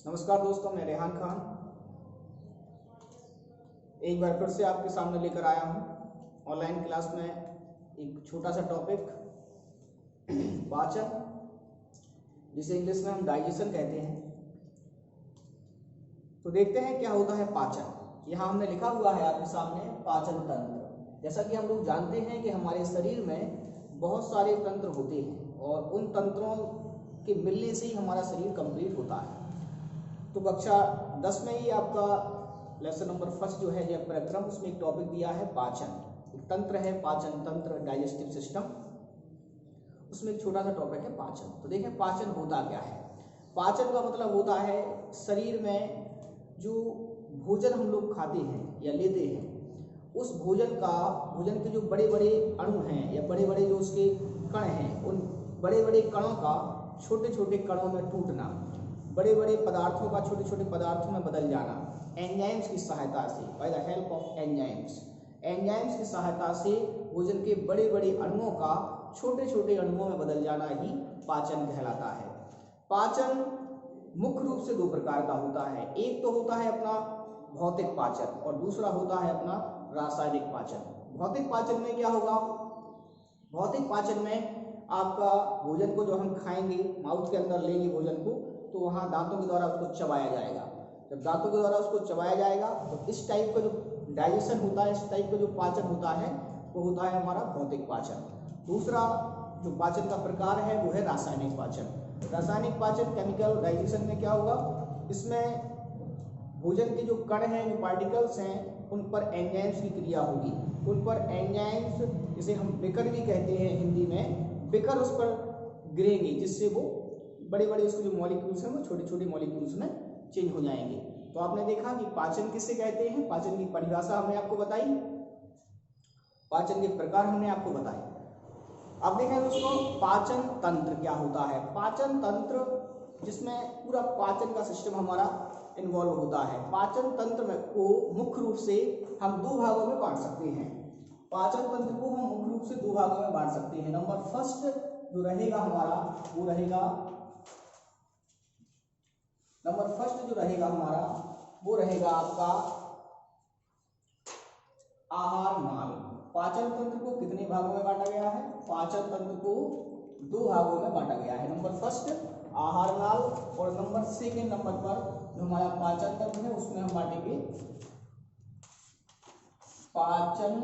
नमस्कार दोस्तों, मैं रेहान खान एक बार फिर से आपके सामने लेकर आया हूँ ऑनलाइन क्लास में एक छोटा सा टॉपिक पाचन, जिसे इंग्लिश में हम डाइजेशन कहते हैं। तो देखते हैं क्या होता है पाचन। यहाँ हमने लिखा हुआ है आपके सामने पाचन तंत्र। जैसा कि हम लोग जानते हैं कि हमारे शरीर में बहुत सारे तंत्र होते हैं और उन तंत्रों के मिलने से ही हमारा शरीर कंप्लीट होता है। तो कक्षा 10 में ही आपका लेसन नंबर फर्स्ट जो है यह पराक्रम, उसमें एक टॉपिक दिया है पाचन। एक तंत्र है पाचन तंत्र, डाइजेस्टिव सिस्टम, उसमें एक छोटा सा टॉपिक है पाचन। तो देखें पाचन होता क्या है। पाचन का मतलब होता है शरीर में जो भोजन हम लोग खाते हैं या लेते हैं, उस भोजन के जो बड़े बड़े अणु हैं या बड़े बड़े जो उसके कण हैं, उन बड़े बड़े कणों का छोटे छोटे कणों में टूटना, बड़े बड़े पदार्थों का छोटे छोटे पदार्थों में बदल जाना, एंजाइम्स की सहायता से, by the help of enzymes की सहायता से भोजन के बड़े बड़े अणुओं का छोटे छोटे अणुओं में बदल जाना ही पाचन कहलाता है। पाचन मुख्य रूप से दो प्रकार का होता है। एक तो होता है अपना भौतिक पाचन और दूसरा होता है अपना रासायनिक पाचन। भौतिक पाचन में क्या होगा? भौतिक पाचन में आपका भोजन को जो हम खाएंगे, माउथ के अंदर लेंगे भोजन को, तो वहाँ दांतों के द्वारा उसको चबाया जाएगा। जब दांतों के द्वारा उसको चबाया जाएगा तो इस टाइप का जो डाइजेशन होता है, इस टाइप का जो पाचन होता है, वो होता है हमारा भौतिक पाचन। दूसरा जो पाचन का प्रकार है वो है रासायनिक पाचन। रासायनिक पाचन केमिकल डाइजेशन में क्या होगा? इसमें भोजन के जो कण हैं, जो पार्टिकल्स हैं, उन पर एंजाइम्स की क्रिया होगी। उन पर एंजाइम्स, जिसे हम बिकर भी कहते हैं हिंदी में, बिकर उस पर गिरेंगे, जिससे वो बड़े बड़े उसके जो मॉलिक्यूल्स हैं वो छोटे छोटे मॉलिक्यूल्स में चेंज हो जाएंगे। तो आपने देखा कि पाचन किसे कहते हैं, पाचन की परिभाषा हमने आपको बताई, पाचन के प्रकार हमने आपको बताए। अब देखें दोस्तों, पाचन तंत्र क्या होता है। पाचन तंत्र जिसमें पूरा पाचन का सिस्टम हमारा इन्वॉल्व होता है। पाचन तंत्र में को मुख्य रूप से हम दो भागों में बांट सकते हैं। पाचन तंत्र को हम मुख्य रूप से दो भागों में बांट सकते हैं। नंबर फर्स्ट जो रहेगा हमारा वो रहेगा, नंबर फर्स्ट जो रहेगा हमारा वो रहेगा आपका आहार नाल। पाचन तंत्र को कितने भागों में बांटा गया है? पाचन तंत्र को दो भागों में बांटा गया है। नंबर फर्स्ट आहार नाल और नंबर सेकेंड नंबर पर जो हमारा पाचन तंत्र है उसमें हम बांटेंगे पाचन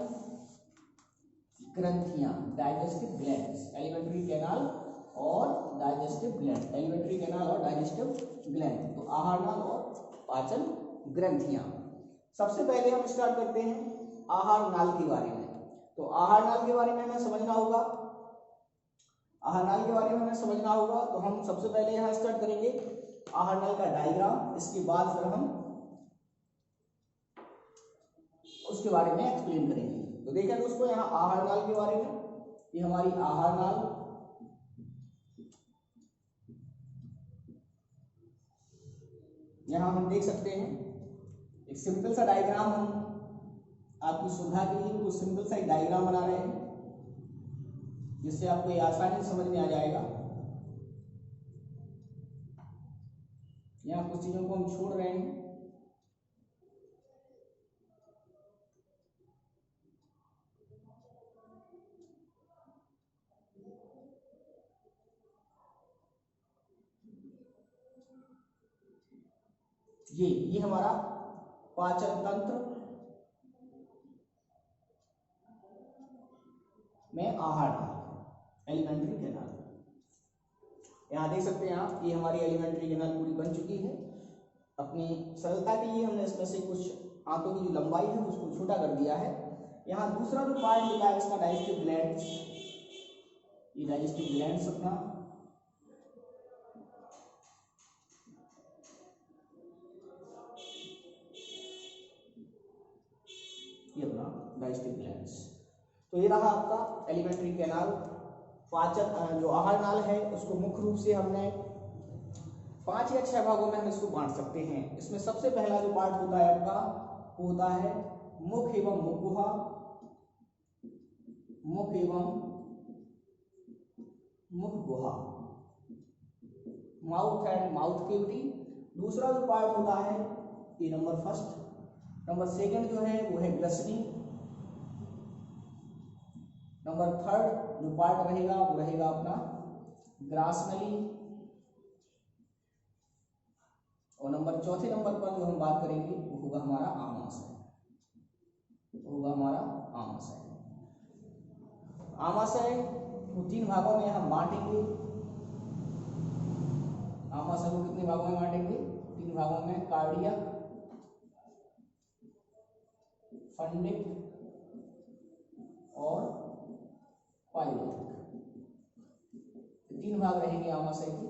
ग्रंथियां, डाइजेस्टिव ग्लैंड्स, एलिमेंट्री कैनाल और डाइजेस्टिव ग्लैंड, एलिमेंट्री कैनाल और डाइजेस्टिव ग्लैंड। तो आहार नाल और पाचन ग्रंथियां। सबसे पहले हम स्टार्ट करते हैं आहार नाल के बारे में। तो आहार नाल के बारे में हमें समझना होगा, आहार नाल के बारे में हमें समझना होगा। तो हम सबसे पहले यहाँ स्टार्ट करेंगे आहार नाल का डायग्राम, इसके बाद फिर हम उसके बारे में एक्सप्लेन करेंगे। तो देखिए दोस्तों, यहाँ आहार नाल के बारे में, ये हमारी आहार नाल, यहाँ हम देख सकते हैं एक सिंपल सा डायग्राम, हम आपकी सुविधा के लिए कुछ सिंपल सा एक डायग्राम बना रहे हैं जिससे आपको ये आसानी से समझ में आ जाएगा। यहाँ कुछ चीजों को हम छोड़ रहे हैं। ये हमारा पाचन तंत्र में आहार नाल, एलिमेंट्री कैनाल। यहाँ देख सकते हैं आप, ये हमारी एलिमेंट्री कैनाल पूरी बन चुकी है। अपनी सरलता के लिए हमने इसमें से कुछ आंतों की जो लंबाई है उसको छोटा कर दिया है। यहाँ दूसरा जो पार्ट मिला है इसका डाइजेस्टिव ग्लैंड्स, ये डाइजेस्टिव ग्लैंड्स अपना, ये अपना डाइजेस्टिव ग्लैंड्स। तो ये रहा आपका एलिमेंट्री कैनाल। पाचन जो आहार नाल है उसको मुख्य रूप से हमने 5 या 6 भागों में हम इसको बांट सकते हैं। इसमें सबसे पहला जो पार्ट होता है आपका वो होता है मुख एवं मुखगुहा, मुख एवं मुखगुहा, माउथ एंड माउथ केविटी, दूसरा जो पार्ट होता है ये नंबर फर्स्ट, नंबर सेकंड जो है वो है ग्रसनी, नंबर थर्ड जो पार्ट रहेगा वो रहेगा अपना ग्रासनली, और नंबर चौथे नंबर पर जो हम बात करेंगे वो होगा हमारा आमाशय, होगा हमारा आमाशय। आमाशय को 3 भागों में हम बांटेंगे। आमाशय को कितने भागों में बांटेंगे? 3 भागों में, कार्डियक, फंडिक और पाइलोरिक। 3 भाग रहेंगे आमाशय के।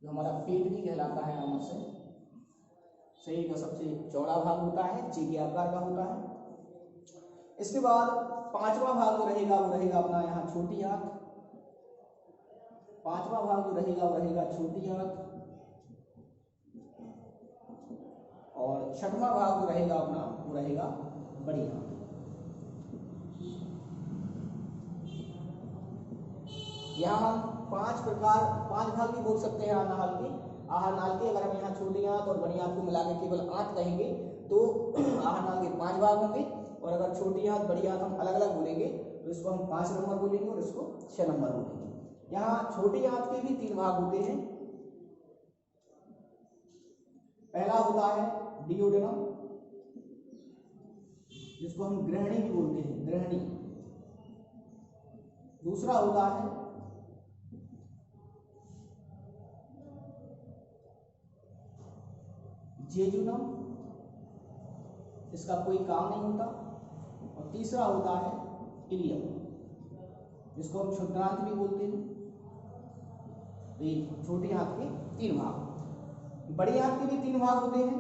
जो हमारा पेट भी कहलाता है आमाशय, शरीर का सबसे चौड़ा भाग होता है, ची के आकार का होता है। इसके बाद 5वां भाग जो रहेगा वो रहेगा अपना यहाँ छोटी आंत। 5वां भाग जो रहेगा वो रहेगा छोटी आंत, और 6वां भाग जो रहेगा अपना वो रहेगा बड़ी आंत। यहाँ हम 5 भाग भी बोल सकते हैं आहार नाल के। अगर हम यहाँ छोटी आंत और बड़ी आंत को मिलाकर केवल आंत कहेंगे तो आहार नाल के 5 भाग होंगे, और अगर छोटी आंत बड़ी आंत हम अलग अलग बोलेंगे तो इसको हम 5 नंबर बोलेंगे और इसको 6 नंबर बोलेंगे। यहाँ छोटी आंत के भी 3 भाग होते हैं। पहला होता है डिओडेनम, जिसको हम ग्रहणी भी बोलते हैं, ग्रहणी। दूसरा होता है जेजुनम, इसका कोई काम नहीं होता। और तीसरा होता है इलियम, जिसको हम क्षुद्रांत भी बोलते हैं। तो छोटी आंत के 3 भाग। बड़ी आंत के भी 3 भाग होते हैं।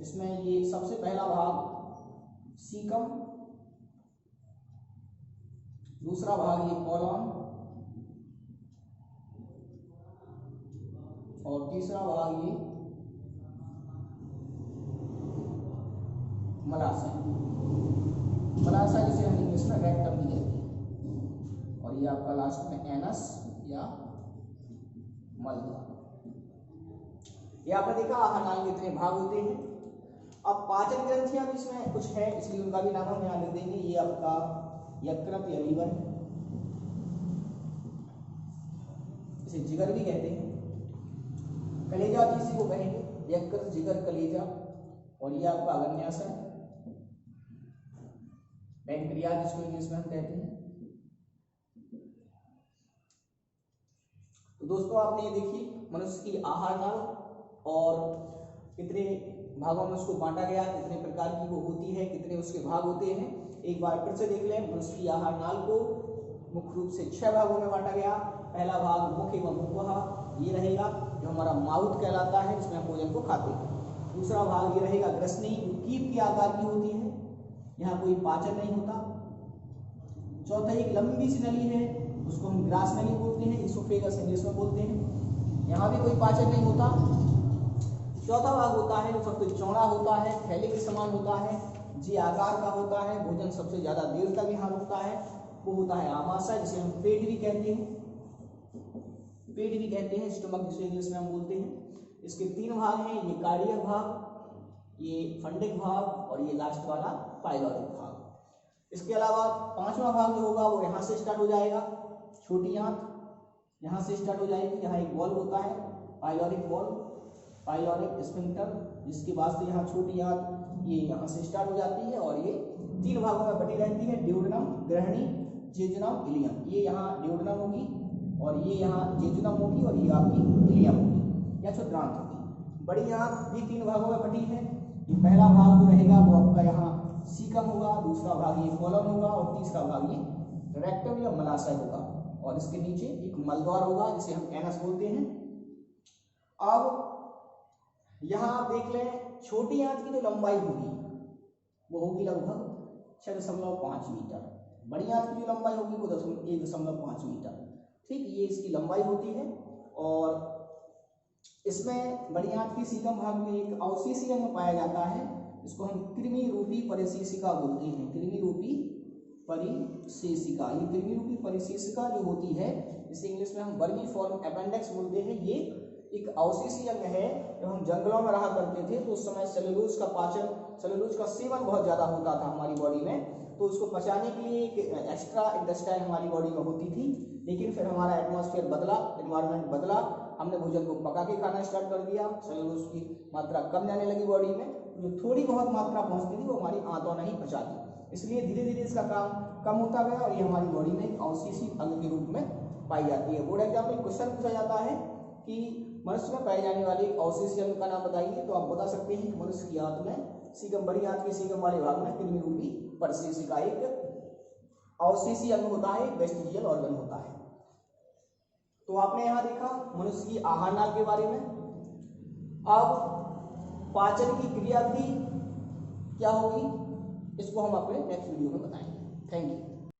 इसमें ये सबसे पहला भाग सीकम, दूसरा भाग ये कॉलम, और तीसरा भाग ये मलाशय। मलाशय जिसे हम इंग्लिश में रेक्टम भी कहते हैं, और ये आपका लास्ट में एनस या मलद्वार। ये आपने देखा आहार नाल के इतने भाग होते हैं। अब पाचन ग्रंथियां भी इसमें कुछ है, इसलिए उनका भी नाम हम यहाँ लिख देंगे। ये आपका यकृत या लीवर, इसे जिगर भी कहते हैं। कलेजा भी इसी को कहेंगे, यकृत, जिगर, कलेजा। और ये आपका अग्न्याशय, पैंक्रियाज जिसको इंग्लिश में हम कहते हैं। तो दोस्तों आपने ये देखी मनुष्य की आहार नाल, और कितने भागों में उसको बांटा गया, कितने प्रकार की वो होती है, कितने उसके भाग होते हैं। एक बार फिर से देख लें। मनुष्य की आहार नाल को मुख्य रूप से 6 भागों में बांटा गया। पहला भाग मुख एवं मुखवाह, ये रहेगा जो हमारा माउथ कहलाता है, जिसमें हम भोजन को खाते हैं। दूसरा भाग ये रहेगा ग्रसनी, कीप के आकार की होती है, यहाँ कोई पाचन नहीं होता। चौथा एक लंबी सी नली है, उसको हम ग्रास नली बोलते हैं, इसोफेगस इंग्लिश में बोलते हैं, यहाँ भी कोई पाचन नहीं होता। चौथा भाग होता है जो सबसे चौड़ा होता है, थैले के समान होता है, जी आकार का होता है, भोजन सबसे ज्यादा देर तक यहाँ रुकता है, वो होता है आमाशय, जिसे हम पेट भी कहते हैं। पेट भी कहते हैं, स्टमक जिसे इंग्लिश में हम बोलते हैं। इसके 3 भाग हैं, ये कार्डियक भाग, ये फंडिक भाग, और ये लास्ट वाला पाइलोरिक भाग। इसके अलावा 5वां भाग जो होगा वो यहाँ से स्टार्ट हो जाएगा, छोटी आंत यहाँ से स्टार्ट हो जाएगी। यहाँ एक वॉल्व होता है, पाइलोरिक वॉल्व, पाइलोरिक स्फिंक्टर, जिसके बाद से यहाँ छोटी आंत ये यहाँ से स्टार्ट हो जाती है, और ये 3 भागों में बटी रहती है, ड्यूडेनम, ग्रहणी, जेजुनम, इलियम। ये यहाँ ड्यूडेनम होगी, और ये यहाँ जेजुनम होगी, और ये आपकी इलियम होगी या क्षुद्रांत होगी। बड़ी आंत भी 3 भागों में बटी है। ये पहला भाग जो रहेगा वो आपका यहाँ सीकम होगा, दूसरा भाग ये कॉलम होगा, और तीसरा भाग ये रेक्टम या मलाशय होगा, और इसके नीचे एक मलद्वार होगा जिसे हम एनस बोलते हैं। अब यहाँ आप देख लें, छोटी आंत की जो लंबाई होगी वो होगी लगभग 6.5 मीटर, बड़ी आंत की जो लंबाई होगी वो 1.5 मीटर। ठीक, ये इसकी लंबाई होती है। और इसमें बड़ी आंत की सीकम भाग में एक अवशेषीय अंग पाया जाता है, इसको हम कृमि रूपी परिशेषिका बोलते हैं। कृमि रूपी परिशेषिका, ये कृमि रूपी परिशेषिका जो होती है, इसे इंग्लिश में हम वर्मी फॉर्म अपेंडिक्स बोलते हैं। ये एक अवशेषीय अंग है। जब हम जंगलों में रहा करते थे तो उस समय सेलुलोज का पाचन, सेलुलोज का सेवन बहुत ज़्यादा होता था हमारी बॉडी में, तो उसको पचाने के लिए एक एक्स्ट्रा इंटेस्टाइन हमारी बॉडी में होती थी। लेकिन फिर हमारा एटमॉस्फेयर बदला, एनवायरनमेंट बदला, हमने भोजन को पका के खाना स्टार्ट कर दिया, सेलुलोज की मात्रा कम जाने लगी बॉडी में, जो थोड़ी बहुत मात्रा पहुंचती थी वो हमारी आंतों ने ही पचा दी। इसलिए धीरे धीरे इसका काम कम होता गया और ये हमारी बॉडी में एक अवशेषी अंग के रूप में पाई जाती है। बोर्ड एग्जाम में क्वेश्चन पूछा जाता है कि मनुष्य में पाए जाने वाले एक अवशेषी अंग का नाम बताइए, तो आप बता सकते हैं कि मनुष्य की आंत में सीगम, बड़ी आंत के सीगम वाले भाग में कृमि रूपी परसेसी का एक अवशेषी अंग होता है, वेस्टिजियल ऑर्गन होता है। तो आपने यहाँ देखा मनुष्य की आहार नाल के बारे में। अब पाचन की क्रिया विधि क्या होगी इसको हम अपने नेक्स्ट वीडियो में बताएंगे। Thank you.